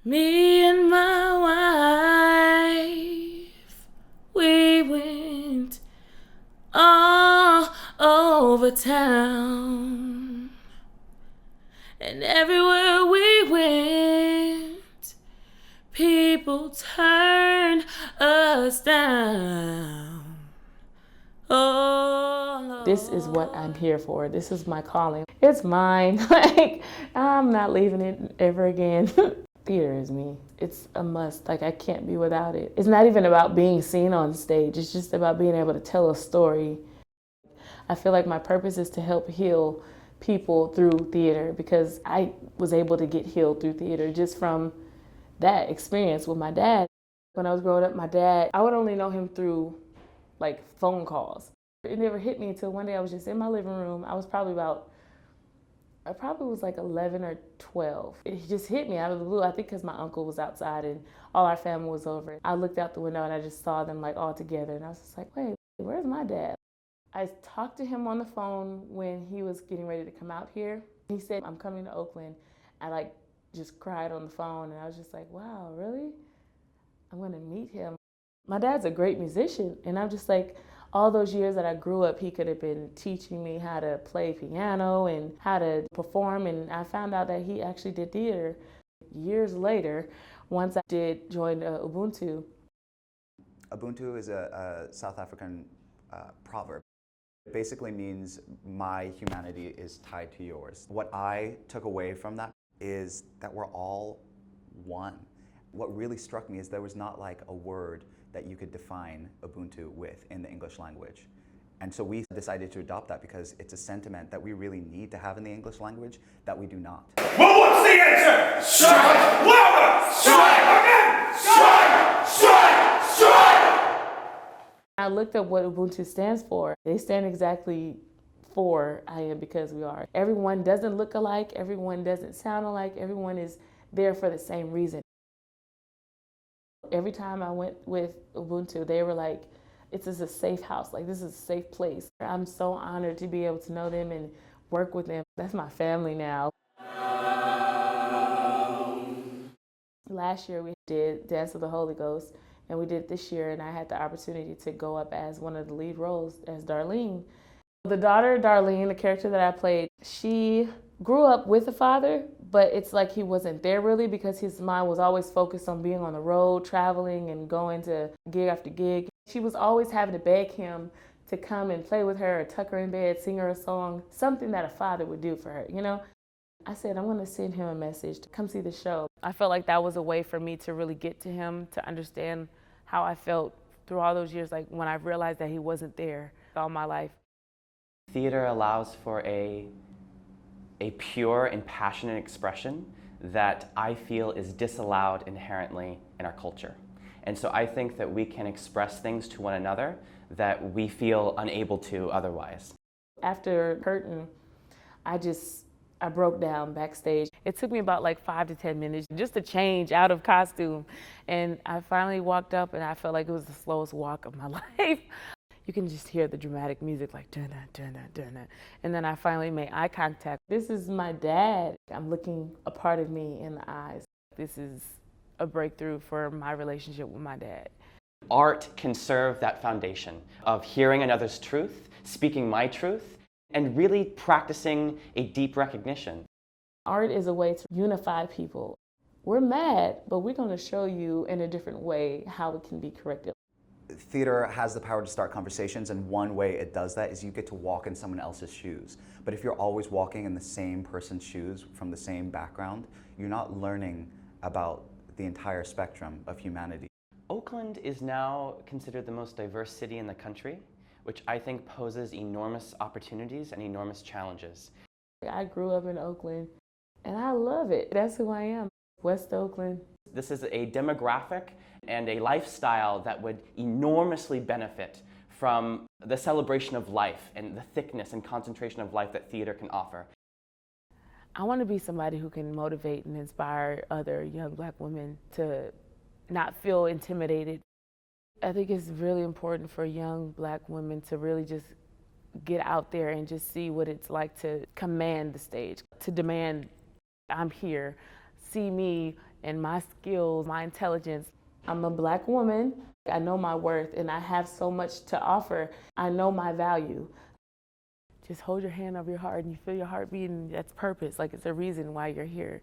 Me and my wife, we went all over town. And everywhere we went, people turned us down. Oh, this is what I'm here for. This is my calling. It's mine. Like, I'm not leaving it ever again. Theater is me. It's a must. Like, I can't be without it. It's not even about being seen on stage. It's just about being able to tell a story. I feel like my purpose is to help heal people through theater, because I was able to get healed through theater just from that experience with my dad. When I was growing up, my dad, I would only know him through like phone calls. It never hit me until one day I was just in my living room. I probably was like 11 or 12. It just hit me out of the blue. I think because my uncle was outside and all our family was over. I looked out the window and I just saw them like all together, and I was just like, wait, where's my dad? I talked to him on the phone when he was getting ready to come out here. He said, I'm coming to Oakland. I like just cried on the phone, and I was just like, wow, really? I'm gonna meet him. My dad's a great musician, and I'm just like, all those years that I grew up, he could have been teaching me how to play piano and how to perform, and I found out that he actually did theater. Years later, once I did join Ubuntu. Ubuntu is a South African proverb. It basically means my humanity is tied to yours. What I took away from that is that we're all one. What really struck me is there was not like a word that you could define Ubuntu with in the English language. And so we decided to adopt that because it's a sentiment that we really need to have in the English language that we do not. Well, what's the answer? Strike! Louder! Strike! Again! Strike! Strike! Strike! I looked up what Ubuntu stands for. They stand exactly for I am because we are. Everyone doesn't look alike, everyone doesn't sound alike, everyone is there for the same reason. Every time I went with Ubuntu, they were like, this is a safe house, like this is a safe place. I'm so honored to be able to know them and work with them. That's my family now. Last year we did Dance of the Holy Ghost, and we did it this year, and I had the opportunity to go up as one of the lead roles as Darlene. The daughter, Darlene, the character that I played, she grew up with a father, but it's like he wasn't there really because his mind was always focused on being on the road, traveling and going to gig after gig. She was always having to beg him to come and play with her or tuck her in bed, sing her a song, something that a father would do for her, you know? I said, I'm gonna send him a message to come see the show. I felt like that was a way for me to really get to him, to understand how I felt through all those years, like when I realized that he wasn't there all my life. Theater allows for a pure and passionate expression that I feel is disallowed inherently in our culture. And so I think that we can express things to one another that we feel unable to otherwise. After curtain, I broke down backstage. It took me about like 5 to 10 minutes just to change out of costume. And I finally walked up and I felt like it was the slowest walk of my life. You can just hear the dramatic music like dun dun dun dun dun. And then I finally made eye contact. This is my dad. I'm looking a part of me in the eyes. This is a breakthrough for my relationship with my dad. Art can serve that foundation of hearing another's truth, speaking my truth, and really practicing a deep recognition. Art is a way to unify people. We're mad, but we're going to show you in a different way how it can be corrected. Theater has the power to start conversations, and one way it does that is you get to walk in someone else's shoes. But if you're always walking in the same person's shoes from the same background, you're not learning about the entire spectrum of humanity. Oakland is now considered the most diverse city in the country, which I think poses enormous opportunities and enormous challenges. I grew up in Oakland, and I love it. That's who I am, West Oakland. This is a demographic and a lifestyle that would enormously benefit from the celebration of life and the thickness and concentration of life that theater can offer. I want to be somebody who can motivate and inspire other young Black women to not feel intimidated. I think it's really important for young Black women to really just get out there and just see what it's like to command the stage, to demand, I'm here, see me and my skills, my intelligence. I'm a Black woman. I know my worth and I have so much to offer. I know my value. Just hold your hand over your heart and you feel your heart beating. That's purpose. Like, it's a reason why you're here.